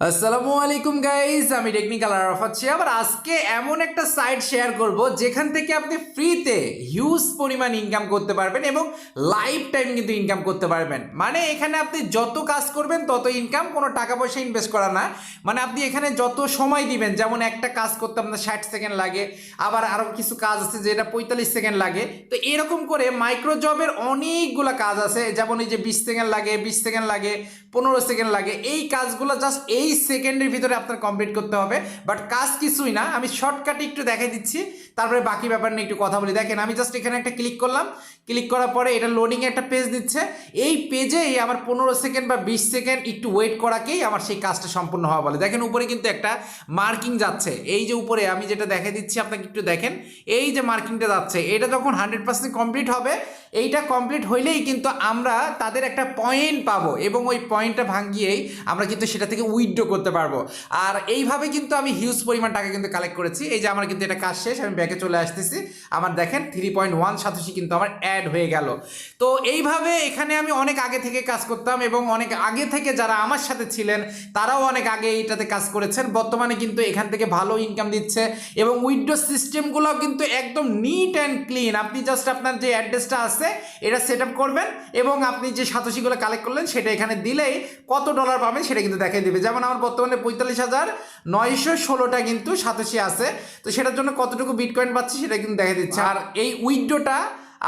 আসসালামু আলাইকুম গাইস, আমি টেকনিক্যাল আরাফাত শিহাব। আর আজকে এমন একটা সাইট শেয়ার করব যেখান থেকে আপনি ফ্রিতে হিউজ পরিমাণ ইনকাম করতে পারবেন এবং লাইফ টাইম কিন্তু ইনকাম করতে পারবেন। মানে এখানে আপনি যত কাজ করবেন তত ইনকাম, কোনো টাকা পয়সা ইনভেস্ট করা না। মানে আপনি এখানে যত সময় দিবেন, যেমন একটা কাজ করতে আপনার 60 সেকেন্ড লাগে, আবার আরও কিছু কাজ আছে যেটা 45 সেকেন্ড লাগে। তো এরকম করে মাইক্রো জবের অনেকগুলো কাজ আছে, যেমন এই যে 20 সেকেন্ড লাগে, 20 সেকেন্ড লাগে, 15 সেকেন্ড লাগে। এই কাজগুলো জাস্ট এই সেকেন্ডের ভিতরে আপনার কমপ্লিট করতে হবে। বাট কাজ কিছুই না, আমি শর্টকাটে একটু দেখাই দিচ্ছি, তারপরে বাকি ব্যাপার নিয়ে একটু কথা বলি। দেখেন, আমি জাস্ট এখানে একটা ক্লিক করলাম, ক্লিক করার পরে এটা লোডিংয়ে একটা পেজ দিচ্ছে। এই পেজেই আমার 15 সেকেন্ড বা 20 সেকেন্ড একটু ওয়েট করাকেই আমার সেই কাজটা সম্পূর্ণ হওয়া বলে। দেখেন উপরে কিন্তু একটা মার্কিং যাচ্ছে, এই যে উপরে আমি যেটা দেখাই দিচ্ছি আপনাকে একটু দেখেন, এই যে মার্কিংটা যাচ্ছে, এটা যখন 100% কমপ্লিট হবে, এইটা কমপ্লিট হইলেই কিন্তু আমরা তাদের একটা পয়েন্ট পাবো এবং ওই পয়েন্টটা ভাঙিয়েই আমরা কিন্তু সেটা থেকে উইথড্র করতে পারবো। আর এইভাবে কিন্তু আমি হিউজ পরিমাণ টাকা কিন্তু কালেক্ট করেছি। এই যে আমার কিন্তু এটা কাজ শেষ, আমি ব্যাকে চলে আসতেছি, আমার দেখেন 3.1 সাতোশি কিন্তু আমার অ্যাড হয়ে গেল। তো এইভাবে এখানে আমি অনেক আগে থেকে কাজ করতাম এবং অনেক আগে থেকে যারা আমার সাথে ছিলেন তারাও অনেক আগে এইটাতে কাজ করেছেন। বর্তমানে কিন্তু এখান থেকে ভালো ইনকাম দিচ্ছে এবং উইথড্র সিস্টেমগুলো কিন্তু একদম নিট অ্যান্ড ক্লিন। আপনি জাস্ট আপনার যে অ্যাড্রেসটা আছে এটা সেট আপ করবেন এবং আপনি যে সাতোশিগুলো কালেক্ট করলেন সেটা এখানে দিলেই কত ডলার পাবেন সেটা কিন্তু দেখিয়ে দেবে। যেমন আমার বর্তমানে 45,916টা কিন্তু সাতোশি আছে, তো সেটার জন্য কতটুকু বিটকয়েন পাচ্ছি সেটা কিন্তু দেখে দিচ্ছে। আর এই উইথড্রটা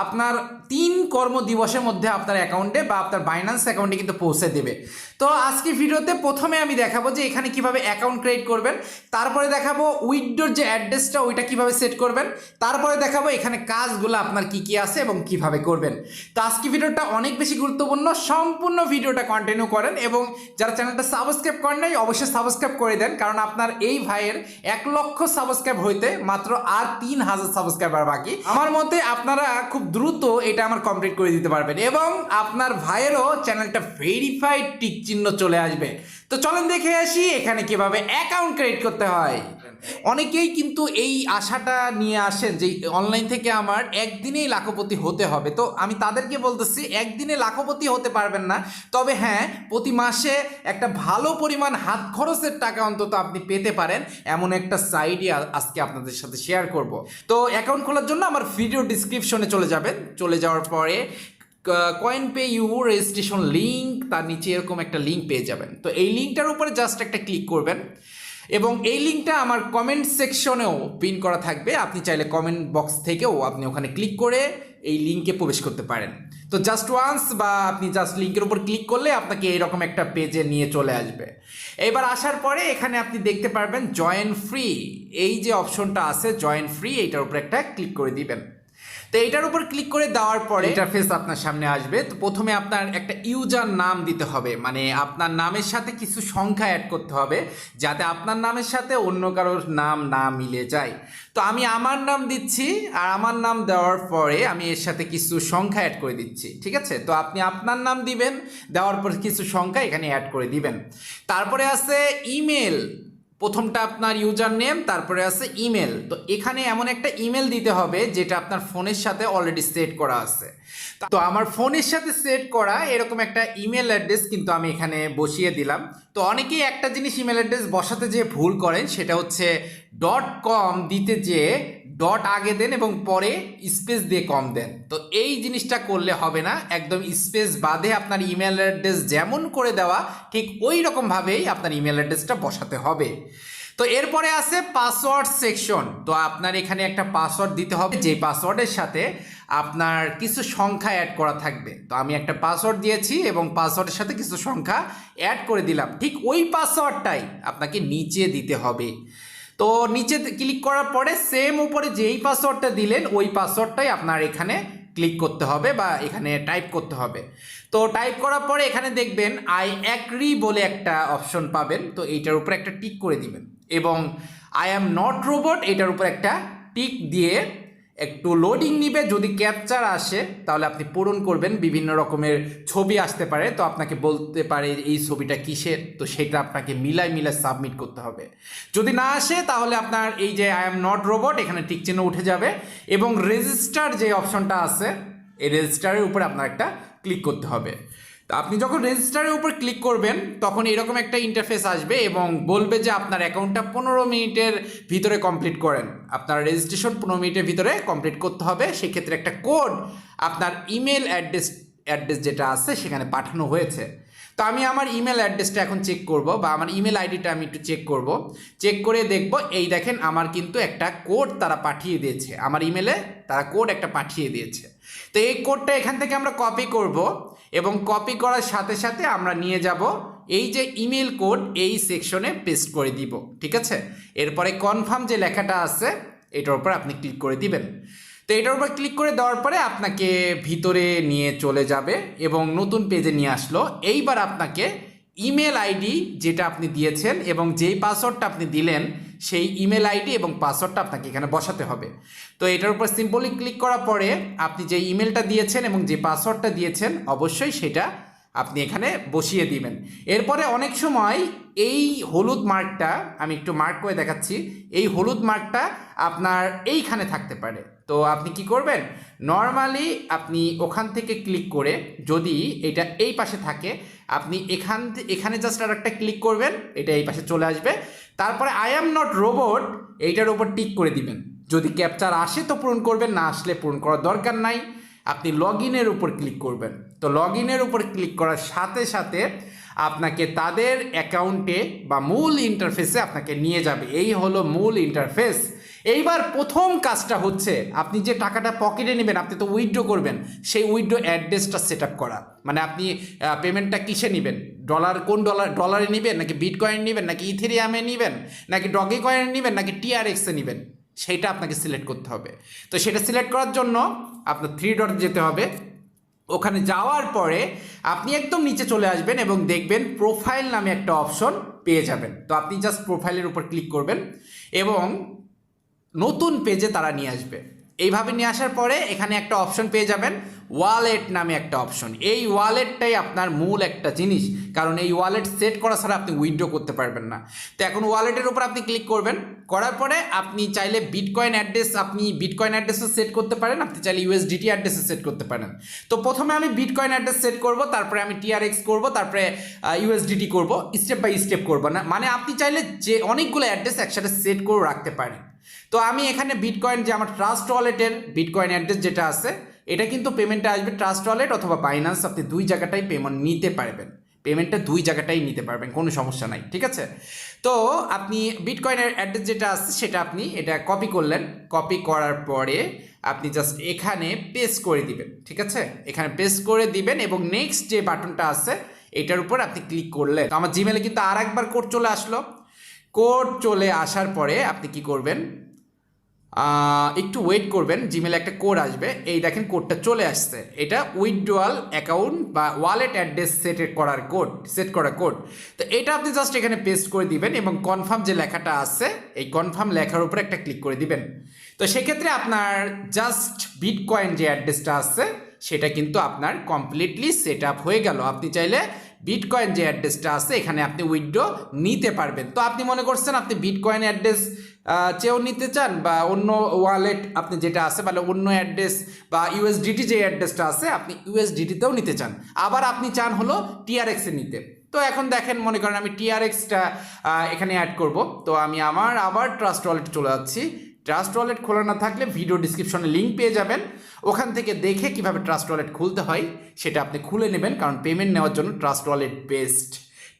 আপনার 3 কর্মদিবসের মধ্যে আপনার অ্যাকাউন্টে বা আপনার বাইন্যান্স অ্যাকাউন্টে কিন্তু পৌঁছে দেবে। তো আজকের ভিডিওতে প্রথমে আমি দেখাবো যে এখানে কিভাবে অ্যাকাউন্ট ক্রিয়েট করবেন, তারপরে দেখাবো উইথড্রোর যে অ্যাড্রেসটা ওইটা কিভাবে সেট করবেন, তারপরে দেখাবো এখানে কাজগুলো আপনার কি কি আছে এবং কিভাবে করবেন। তো আজকের ভিডিওটা অনেক বেশি গুরুত্বপূর্ণ, সম্পূর্ণ ভিডিওটা কন্টিনিউ করেন এবং যারা চ্যানেলটা সাবস্ক্রাইব করেন নাই অবশ্যই সাবস্ক্রাইব করে দেন, কারণ আপনার এই ভাইয়ের 1 লক্ষ সাবস্ক্রাইব হইতে মাত্র আর 3000 সাবস্ক্রাইবার বাকি। আমার মতে আপনারা খুব দ্রুত এটা আমার কমপ্লিট করে দিতে পারবেন এবং আপনার ভাইয়েরও চ্যানেলটা ভেরিফাইড টিক চিহ্ন চলে আসবে। তো চলেন দেখে আসি এখানে কিভাবে অ্যাকাউন্ট ক্রিয়েট করতে হয়। অনেকেই কিন্তু এই আশাটা নিয়ে আসেন যে অনলাইন থেকে আমার একদিনেই লাখপতি হতে হবে। তো আমি তাদেরকে বলতেছি, একদিনে লাখপতি হতে পারবেন না, তবে হ্যাঁ প্রতি মাসে একটা ভালো পরিমাণ হাত খরচের টাকা অন্তত আপনি পেতে পারেন এমন একটা সাইটই আজকে আপনাদের সাথে শেয়ার করব। তো অ্যাকাউন্ট খোলার জন্য আমার ভিডিও ডিসক্রিপশনে চলে যাবেন, চলে যাওয়ার পরে CoinPayU রেজিস্ট্রেশন লিঙ্ক, তার নিচে এরকম একটা লিঙ্ক পেয়ে যাবেন। তো এই লিঙ্কটার উপরে জাস্ট একটা ক্লিক করবেন এবং এই লিঙ্কটা আমার কমেন্ট সেকশনেও পিন করা থাকবে, আপনি চাইলে কমেন্ট বক্স থেকেও আপনি ওখানে ক্লিক করে এই লিঙ্কে প্রবেশ করতে পারেন। তো জাস্ট ওয়ান্স বা আপনি জাস্ট লিঙ্কের উপর ক্লিক করলে আপনাকে এইরকম একটা পেজে নিয়ে চলে আসবে। এবার আসার পরে এখানে আপনি দেখতে পারবেন জয়েন ফ্রি, এই যে অপশনটা আছে জয়েন ফ্রি, এইটার উপর একটা ক্লিক করে দিবেন। তো এইটার উপর ক্লিক করে দেওয়ার পরে ইন্টারফেস আপনার সামনে আসবে। তো প্রথমে আপনার একটা ইউজার নাম দিতে হবে, মানে আপনার নামের সাথে কিছু সংখ্যা অ্যাড করতে হবে যাতে আপনার নামের সাথে অন্য কারোর নাম না মিলে যায়। তো আমি আমার নাম দিচ্ছি, আর আমার নাম দেওয়ার পরে আমি এর সাথে কিছু সংখ্যা অ্যাড করে দিচ্ছি, ঠিক আছে? তো আপনি আপনার নাম দিবেন, দেওয়ার পর কিছু সংখ্যা এখানে অ্যাড করে দিবেন। তারপরে আছে ইমেল, প্রথমটা আপনার ইউজার নেম, তারপরে আছে ইমেল। তো এখানে এমন একটা ইমেল দিতে হবে যেটা আপনার ফোনের সাথে অলরেডি সেট করা আছে। তো আমার ফোনের সাথে সেট করা এরকম একটা ইমেল অ্যাড্রেস কিন্তু আমি এখানে বসিয়ে দিলাম। তো অনেকেই একটা জিনিস ইমেল অ্যাড্রেস বসাতে যে ভুল করেন সেটা হচ্ছে .com দিতে যে ডট আগে দেন এবং পরে স্পেস দিয়ে কম দেন। তো এই জিনিসটা করলে হবে না, একদম স্পেস বাদে আপনার ইমেল অ্যাড্রেস যেমন করে দেওয়া ঠিক ওই রকমভাবেই আপনার ইমেল অ্যাড্রেসটা বসাতে হবে। তো এরপরে আছে পাসওয়ার্ড সেকশন। তো আপনার এখানে একটা পাসওয়ার্ড দিতে হবে, যে পাসওয়ার্ডের সাথে আপনার কিছু সংখ্যা অ্যাড করা থাকবে। তো আমি একটা পাসওয়ার্ড দিয়েছি এবং পাসওয়ার্ডের সাথে কিছু সংখ্যা অ্যাড করে দিলাম, ঠিক ওই পাসওয়ার্ডটাই আপনাকে নিচে দিতে হবে। তো নিচে ক্লিক করার পরে সেম উপরে যেই পাসওয়ার্ডটা দিলেন ওই পাসওয়ার্ডটাই আপনার এখানে ক্লিক করতে হবে বা এখানে টাইপ করতে হবে। তো টাইপ করার পরে এখানে দেখবেন আই অ্যাগ্রি বলে একটা অপশন পাবেন, তো এইটার উপরে একটা টিক করে দিবেন এবং আই অ্যাম নট রোবট এটার উপর একটা টিক দিয়ে একটু লোডিং নিবে। যদি ক্যাপচার আসে তাহলে আপনি পূরণ করবেন, বিভিন্ন রকমের ছবি আসতে পারে, তো আপনাকে বলতে পারে এই ছবিটা কিসের, তো সেটা আপনাকে মিলাই সাবমিট করতে হবে। যদি না আসে তাহলে আপনার এই যে আই এম নট রোবট এখানে টিক চিহ্ন উঠে যাবে এবং রেজিস্টার যে অপশনটা আছে এই রেজিস্টারের উপরে আপনার একটা ক্লিক করতে হবে। তো আপনি যখন রেজিস্টারের উপর ক্লিক করবেন তখন এরকম একটা ইন্টারফেস আসবে এবং বলবে যে আপনার অ্যাকাউন্টটা 15 মিনিটের ভিতরে কমপ্লিট করেন। আপনার রেজিস্ট্রেশন 15 মিনিটের ভিতরে কমপ্লিট করতে হবে। সেক্ষেত্রে একটা কোড আপনার ইমেল অ্যাড্রেস যেটা আছে সেখানে পাঠানো হয়েছে। তো আমি আমার ইমেল অ্যাড্রেসটা এখন চেক করব, বা আমার ইমেল আইডিটা আমি একটু চেক করব। চেক করে দেখব, এই দেখেন আমার কিন্তু একটা কোড তারা পাঠিয়ে দিয়েছে, আমার ইমেলে তারা কোড একটা পাঠিয়ে দিয়েছে। তো এই কোডটা এখান থেকে আমরা কপি করব এবং কপি করার সাথে সাথে আমরা নিয়ে যাব এই যে ইমেল কোড এই সেকশনে পেস্ট করে দিব, ঠিক আছে। এরপরে কনফার্ম যে লেখাটা আছে এটার উপর আপনি ক্লিক করে দিবেন। তো এটার উপর ক্লিক করে দেওয়ার পরে আপনাকে ভিতরে নিয়ে চলে যাবে এবং নতুন পেজে নিয়ে আসলো। এইবার আপনাকে ইমেল আইডি যেটা আপনি দিয়েছেন এবং যেই পাসওয়ার্ডটা আপনি দিলেন সেই ইমেল আইডি এবং পাসওয়ার্ডটা আপনাকে এখানে বসাতে হবে। তো এটার উপর সিম্পলি ক্লিক করার পরে আপনি যে ইমেলটা দিয়েছেন এবং যে পাসওয়ার্ডটা দিয়েছেন অবশ্যই সেটা আপনি এখানে বসিয়ে দিবেন। এরপরে অনেক সময় এই হলুদ মার্কটা, আমি একটু মার্ক করে দেখাচ্ছি, এই হলুদ মার্কটা আপনার এইখানে থাকতে পারে। তো আপনি কি করবেন, নর্মালি আপনি ওখান থেকে ক্লিক করে যদি এটা এই পাশে থাকে আপনি এখানে জাস্ট আর একটা ক্লিক করবেন, এটা এই পাশে চলে আসবে। তারপরে আই অ্যাম নট রোবট এইটার উপর টিক করে দিবেন। যদি ক্যাপচার আসে তো পূরণ করবেন, না আসলে পূরণ করার দরকার নাই। আপনি লগ ইনের উপর ক্লিক করবেন। তো লগ ইনের উপর ক্লিক করার সাথে সাথে আপনাকে তাদের অ্যাকাউন্টে বা মূল ইন্টারফেসে আপনাকে নিয়ে যাবে। এই হলো মূল ইন্টারফেস। এইবার প্রথম কাজটা হচ্ছে আপনি যে টাকাটা পকেটে নেবেন, আপনি তো উইথড্র করবেন, সেই উইথড্র অ্যাড্রেসটা সেট আপ করা। মানে আপনি পেমেন্টটা কিসে নেবেন, কোন ডলারে নেবেন, নাকি বিটকয়েন নেবেন, নাকি ইথেরিয়ামে নেবেন, নাকি ডগে কয়েনে নেবেন, নাকি টিআরএক্সে নেবেন, সেইটা আপনাকে সিলেক্ট করতে হবে। তো সেটা সিলেক্ট করার জন্য আপনার 3 ডট যেতে হবে। ওখানে যাওয়ার পরে আপনি একদম নিচে চলে আসবেন এবং দেখবেন প্রোফাইল নামে একটা অপশন পেয়ে যাবেন। তো আপনি জাস্ট প্রোফাইলের উপর ক্লিক করবেন এবং নতুন পেজে তারা নিয়ে আসবে। এইভাবে নিয়ে আসার পরে এখানে একটা অপশন পেয়ে যাবেন ওয়ালেট নামে একটা অপশন। এই ওয়ালেটটাই আপনার মূল একটা জিনিস, কারণ এই ওয়ালেট সেট করা ছাড়া আপনি উইথড্র করতে পারবেন না। তো এখন ওয়ালেটের উপর আপনি ক্লিক করবেন, করার পরে আপনি চাইলে বিটকয়েন অ্যাড্রেসও সেট করতে পারেন, আপনি চাইলে ইউএসডিটি অ্যাড্রেসও সেট করতে পারেন। তো প্রথমে আমি বিটকয়েন অ্যাড্রেস সেট করব, তারপরে আমি টিআরএক্স করব, তারপরে ইউএসডিটি করব, স্টেপ বাই স্টেপ করব না। মানে আপনি চাইলে যে অনেকগুলো অ্যাড্রেস একসাথে সেট করে রাখতে পারেন। তো আমি এখানে বিটকয়েন যে আমার ট্রাস্ট ওয়ালেটের বিটকয়েন অ্যাড্রেস যেটা আছে এটা কিন্তু পেমেন্টটা আসবে ট্রাস্ট ওয়ালেট অথবা বাইন্যান্স, আপনি দুই জায়গাটাই পেমেন্ট নিতে পারবেন, পেমেন্টটা দুই জায়গাটাই নিতে পারবেন, কোনো সমস্যা নাই, ঠিক আছে। তো আপনি বিটকয়েনের অ্যাড্রেস যেটা আছে সেটা আপনি এটা কপি করলেন, কপি করার পরে আপনি জাস্ট এখানে পেস্ট করে দিবেন, ঠিক আছে। এখানে পেস্ট করে দিবেন এবং নেক্সট যে বাটনটা আছে এটার উপর আপনি ক্লিক করলেন। তো আমার জিমেলে কিন্তু আর একবার কোড চলে আসলো। কোড চলে আসার পরে আপনি কি করবেন, একটু ওয়েট করবেন, জিমেলে একটা কোড আসবে। এই দেখেন কোডটা চলে আসছে, এটা উইথড্রয়াল অ্যাকাউন্ট বা ওয়ালেট অ্যাড্রেস সেট করা কোড। তো এটা আপনি জাস্ট এখানে পেস্ট করে দিবেন এবং কনফার্ম যে লেখাটা আছে এই কনফার্ম লেখার উপরে একটা ক্লিক করে দিবেন। তো সেক্ষেত্রে আপনার জাস্ট বিটকয়েন যে অ্যাড্রেসটা আছে সেটা কিন্তু আপনার কমপ্লিটলি সেট আপ হয়ে গেল। আপনি চাইলে বিটকয়েন যে অ্যাড্রেসটা আছে এখানে আপনি উইথড্র নিতে পারবেন। তো আপনি মনে করছেন আপনি বিটকয়েন অ্যাড্রেস চেয়েও নিতে চান বা অন্য ওয়ালেট আপনি যেটা আছে মানে অন্য অ্যাড্রেস বা ইউএসডিটি যে অ্যাড্রেসটা আছে আপনি ইউএসডিটিতেও নিতে চান, আবার আপনি চান হলো টিআরএক্সে নিতে। তো এখন দেখেন মনে করেন আমি টিআরএক্সটা এখানে অ্যাড করব। তো আমি আবার ট্রাস্ট ওয়ালেট চলে যাচ্ছি। ট্রাস্ট ওয়ালেট খোলা না থাকলে ভিডিও ডিসক্রিপশনে লিঙ্ক পেয়ে যাবেন, ওখান থেকে দেখে কিভাবে ট্রাস্ট ওয়ালেট খুলতে হয় সেটা আপনি খুলে নেবেন, কারণ পেমেন্ট নেওয়ার জন্য ট্রাস্ট ওয়ালেট বেস্ট।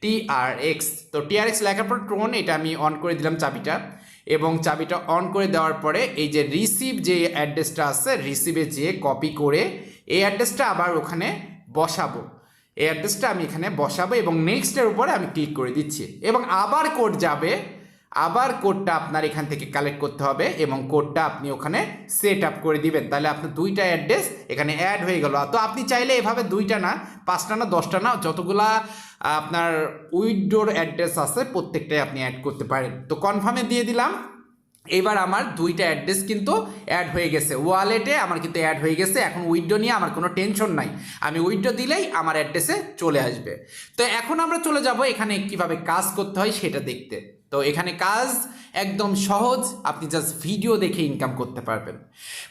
টিআরএক্স, তো টিআরএক্স লেখার পর টোন এটা আমি অন করে দিলাম চাবিটা, এবং চাবিটা অন করে দেওয়ার পরে এই যে রিসিভ যে অ্যাড্রেসটা আছে রিসিভে যেয়ে কপি করে এই অ্যাড্রেসটা আবার ওখানে বসাবো, এই অ্যাড্রেসটা আমি এখানে বসাবো এবং নেক্সটের উপরে আমি ক্লিক করে দিচ্ছি এবং আবার কোড যাবে, আবার কোডটা আপনার এখান থেকে কালেক্ট করতে হবে এবং কোডটা আপনি ওখানে সেট আপ করে দিবেন। তাহলে আপনার দুইটা অ্যাড্রেস এখানে অ্যাড হয়ে গেল। তো আপনি চাইলে এভাবে 2টা না 5টা না 10টা না যতগুলা আপনার উইথড্রোর অ্যাড্রেস আছে প্রত্যেকটাই আপনি অ্যাড করতে পারেন। তো কনফার্মে দিয়ে দিলাম। এবার আমার 2টা অ্যাড্রেস কিন্তু অ্যাড হয়ে গেছে, ওয়ালেটে আমার কিন্তু অ্যাড হয়ে গেছে। এখন উইথড্রো নিয়ে আমার কোনো টেনশন নাই, আমি উইথড্রো দিলেই আমার অ্যাড্রেসে চলে আসবে। তো এখন আমরা চলে যাব এখানে কিভাবে কাজ করতে হয় সেটা দেখতে। তো এখানে কাজ একদম সহজ, আপনি জাস্ট ভিডিও দেখে ইনকাম করতে পারবেন,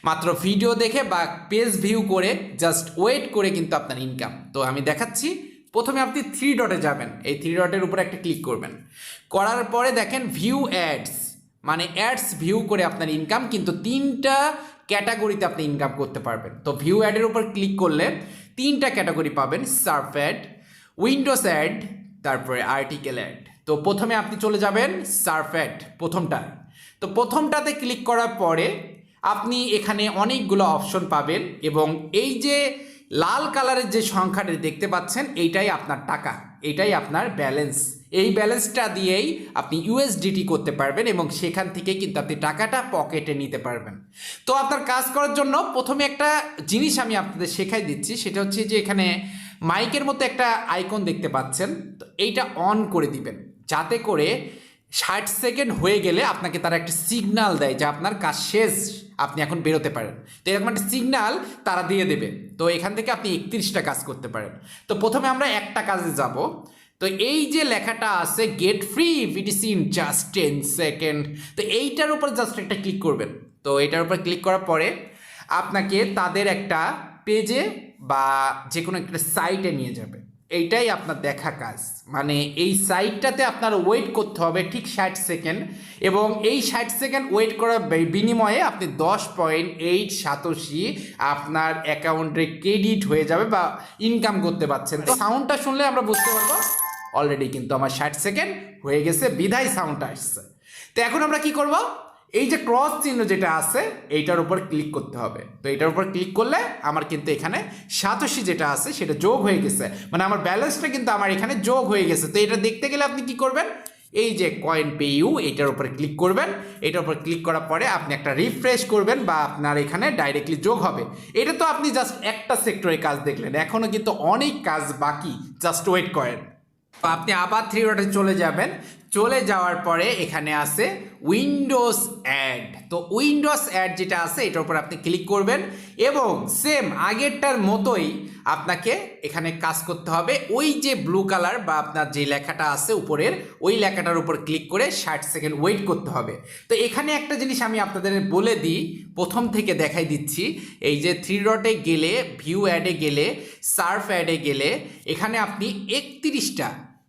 মাত্র ভিডিও দেখে বা পেজ ভিউ করে জাস্ট ওয়েট করে কিন্তু আপনার ইনকাম। তো আমি দেখাচ্ছি প্রথমে আপনি থ্রি ডটে যাবেন, এই থ্রি ডটের উপরে একটা ক্লিক করবেন, করার পরে দেখেন ভিউ অ্যাডস, মানে অ্যাডস ভিউ করে আপনার ইনকাম কিন্তু 3টা ক্যাটাগরিতে আপনি ইনকাম করতে পারবেন। তো ভিউ অ্যাডের উপর ক্লিক করলে 3টা ক্যাটাগরি পাবেন, সার্ফ অ্যাড, উইন্ডোজ অ্যাড, তারপরে আর্টিকেল অ্যাড। তো প্রথমে আপনি চলে যাবেন সার্ফ অ্যাড প্রথমটা। তো প্রথমটাতে ক্লিক করার পরে আপনি এখানে অনেকগুলো অপশন পাবেন এবং এই যে লাল কালারের যে সংখ্যাটা দেখতে পাচ্ছেন এইটাই আপনার টাকা, এইটাই আপনার ব্যালেন্স। এই ব্যালেন্সটা দিয়েই আপনি ইউএসডিটি করতে পারবেন এবং সেখান থেকে কিন্তু আপনি টাকাটা পকেটে নিতে পারবেন। তো আপনার কাজ করার জন্য প্রথমে একটা জিনিস আমি আপনাদের শেখাই দিচ্ছি, সেটা হচ্ছে যে এখানে মাইকের মতো একটা আইকন দেখতে পাচ্ছেন, তো এইটা অন করে দিবেন যাতে করে 60 সেকেন্ড হয়ে গেলে আপনাকে তারা একটা সিগন্যাল দেয় যে আপনার কাজ শেষ, আপনি এখন বেরোতে পারেন। তো এরকম একটা সিগন্যাল তারা দিয়ে দেবে। তো এখান থেকে আপনি 31টা কাজ করতে পারেন। তো প্রথমে আমরা একটা কাজে যাব। তো এই যে লেখাটা আছে gate free BTC in just 10 second, তো এইটার উপর জাস্ট একটা ক্লিক করবেন। তো এটার উপর ক্লিক করার পরে আপনাকে তাদের একটা পেজে বা যে কোনো একটা সাইটে নিয়ে যাবে। এইটাই আপনার দেখা কাজ, মানে এই সাইটটাতে আপনার ওয়েট করতে হবে ঠিক 60 সেকেন্ড এবং এই 60 সেকেন্ড ওয়েট করার বিনিময়ে আপনি 10.8 সাতোশি আপনার অ্যাকাউন্টে ক্রেডিট হয়ে যাবে বা ইনকাম করতে পারছেন। তো সাউন্ডটা শুনলে আমরা বুঝতে পারবো অলরেডি কিন্তু আমার 60 সেকেন্ড হয়ে গেছে, বিধায় সাউন্ডটা আসছে। তো এখন আমরা কি করব, এই যে ক্রস চিহ্ন যেটা আছে এইটার উপর ক্লিক করতে হবে। তো এইটার উপর ক্লিক করলে আমার কিন্তু এখানে সাতোশি যেটা আছে সেটা যোগ হয়ে গেছে, মানে আমার ব্যালেন্সটা কিন্তু আমার এখানে যোগ হয়ে গেছে। তো এটা দেখতে গেলে আপনি কি করবেন, এই যে CoinPayU এইটার উপরে ক্লিক করবেন। এটার উপর ক্লিক করার পরে আপনি একটা রিফ্রেশ করবেন বা আপনার এখানে ডাইরেক্টলি যোগ হবে। এটা তো আপনি জাস্ট একটা সেক্টরে কাজ দেখলেন, এখনও কিন্তু অনেক কাজ বাকি, জাস্ট ওয়েট করেন। তো আপনি আবার থ্রি ডটে চলে যাবেন, চলে যাওয়ার পরে এখানে আছে উইন্ডোজ অ্যাড। তো উইন্ডোজ অ্যাড যেটা আছে এটার উপর আপনি ক্লিক করবেন এবং সেম আগেরটার মতোই আপনাকে এখানে কাজ করতে হবে। ওই যে ব্লু কালার বা আপনার যে লেখাটা আছে উপরের ওই লেখাটার উপর ক্লিক করে 60 সেকেন্ড ওয়েট করতে হবে। তো এখানে একটা জিনিস আমি আপনাদের বলে দিই, প্রথম থেকে দেখাই দিচ্ছি। এই যে থ্রি ডটে গেলে, ভিউ অ্যাডে গেলে, সার্ফ অ্যাডে গেলে এখানে আপনি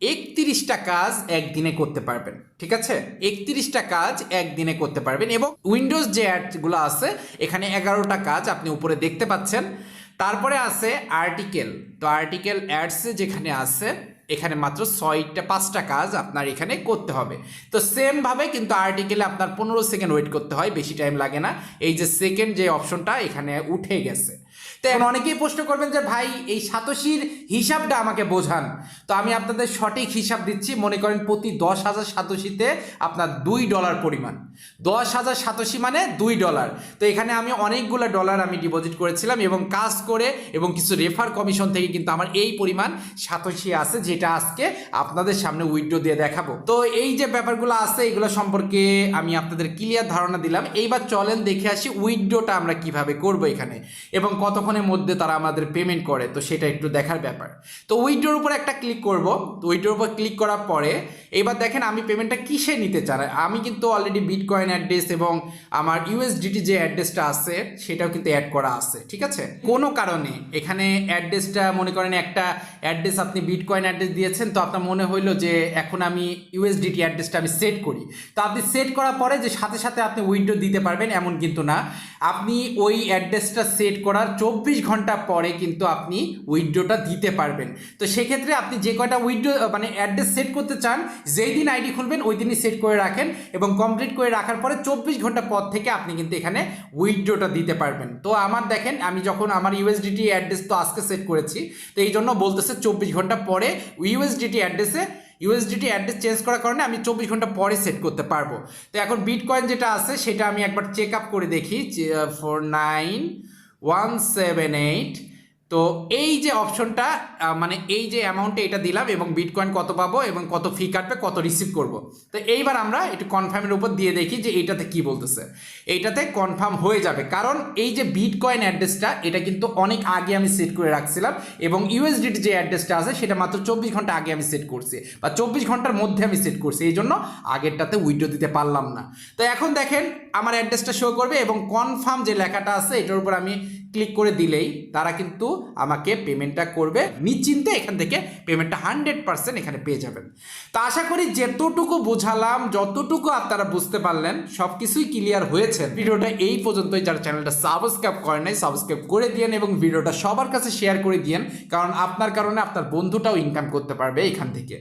31টা কাজ একদিনে করতে পারবেন, ঠিক আছে? 31টা কাজ একদিনে করতে পারবেন এবং উইন্ডোজ যে অ্যাডগুলো আছে এখানে 11টা কাজ আপনি উপরে দেখতে পাচ্ছেন। তারপরে আছে আর্টিকেল। তো আর্টিকেল অ্যাডসে যেখানে আছে এখানে মাত্র 5টা কাজ আপনার এখানে করতে হবে। তো সেমভাবে কিন্তু আর্টিকেলে আপনার 15 সেকেন্ড ওয়েট করতে হয়, বেশি টাইম লাগে না। এই যে সেকেন্ড যে অপশনটা এখানে উঠে গেছে। তো এখন অনেকেই প্রশ্ন করবেন যে ভাই এই সাতোশির হিসাবটা আমাকে বোঝান। তো আমি আপনাদের সঠিক হিসাব দিচ্ছি। মনে করেন প্রতি 10,000 সাতোশিতে আপনার $2 পরিমাণ, 10,000 সাতোশি মানে $2। তো এখানে আমি অনেকগুলো ডলার আমি ডিপোজিট করেছিলাম এবং কাজ করে এবং কিছু রেফার কমিশন থেকে কিন্তু আমার এই পরিমাণ সাতোশি আছে, যেটা আজকে আপনাদের সামনে উইথড্র দিয়ে দেখাবো। তো এই যে ব্যাপারগুলো আছে এগুলো সম্পর্কে আমি আপনাদের ক্লিয়ার ধারণা দিলাম। এইবার চলেন দেখে আসি উইথড্রটা আমরা কিভাবে করব এখানে এবং কতক্ষণের মধ্যে তারা আমাদের পেমেন্ট করে, তো সেটা একটু দেখার ব্যাপার। তো উইথড্রোর উপর একটা ক্লিক করব। তো উইথড্রোর উপর ক্লিক করার পরে এবার দেখেন আমি পেমেন্টটা কিসে নিতে চাই। আমি কিন্তু অলরেডি বিটকয়েন অ্যাড্রেস এবং আমার ইউএসডিটি যে অ্যাড্রেসটা আছে সেটাও কিন্তু অ্যাড করা আছে, ঠিক আছে? কোনো কারণে এখানে অ্যাড্রেসটা মনে করেন একটা অ্যাড্রেস আপনি বিটকয়েন অ্যাড্রেস দিয়েছেন, তো আপনার মনে হইলো যে এখন আমি ইউএসডিটি অ্যাড্রেসটা আমি সেট করি। তো আপনি সেট করার পরে যে সাথে সাথে আপনি উইথড্রো দিতে পারবেন এমন কিন্তু না। আপনি ওই অ্যাড্রেসটা সেট করার 24 ঘন্টা পরে কিন্তু আপনি উইথড্রোটা দিতে পারবেন। তো সেক্ষেত্রে আপনি যে কয়টা উইথড্রো মানে অ্যাড্রেস সেট করতে চান, যেই দিন আইডি খুলবেন ওই দিনই সেট করে রাখেন এবং কমপ্লিট করে রাখার পরে 24 ঘন্টা পর থেকে আপনি কিন্তু এখানে উইথড্রোটা দিতে পারবেন। তো আমার দেখেন আমি যখন আমার ইউএসডিটি অ্যাড্রেস তো আজকে সেট করেছি, তো এই জন্য বলতেছে 24 ঘন্টা পরে ইউএসডিটি অ্যাড্রেস চেঞ্জ করার কারণে আমি 24 ঘন্টা পরে সেট করতে পারবো। তো এখন বিটকয়েন যেটা আছে সেটা আমি একবার চেক আপ করে দেখি, 49178। তো এই যে অপশনটা মানে এই যে অ্যামাউন্টে এটা দিলাম এবং বিটকয়েন কত পাবো এবং কত ফি কাটবে, কত রিসিভ করব। তো এইবার আমরা একটু কনফার্মের উপর দিয়ে দেখি যে এইটাতে কি বলতেছে। এইটাতে কনফার্ম হয়ে যাবে, কারণ এই যে বিটকয়েন অ্যাড্রেসটা এটা কিন্তু অনেক আগে আমি সেট করে রাখছিলাম এবং ইউএসডিটি যে অ্যাড্রেসটা আছে সেটা মাত্র 24 ঘন্টা আগে আমি সেট করছি বা 24 ঘন্টার মধ্যে আমি সেট করছি, এই জন্য আগেরটাতে উইথড্র দিতে পারলাম না। তো এখন দেখেন আমার অ্যাড্রেসটা শো করবে এবং কনফার্ম যে লেখাটা আছে এটার উপর আমি ক্লিক করে দিলেই তারা কিন্তু আমাকে পেমেন্টটা করবে, নিশ্চিন্তে এখান থেকে পেমেন্টটা 100% এখানে পেয়ে যাবেন। তো আশা করি যতটুকু বোঝালাম, যতটুকু আপনারা বুঝতে পারলেন, সব কিছুই ক্লিয়ার হয়েছে। ভিডিওটা এই পর্যন্তই। যারা চ্যানেলটা সাবস্ক্রাইব করে নাই সাবস্ক্রাইব করে দিয়েন এবং ভিডিওটা সবার কাছে শেয়ার করে দিয়েন, কারণ আপনার কারণে আপনার বন্ধুটাও ইনকাম করতে পারবে এখান থেকে।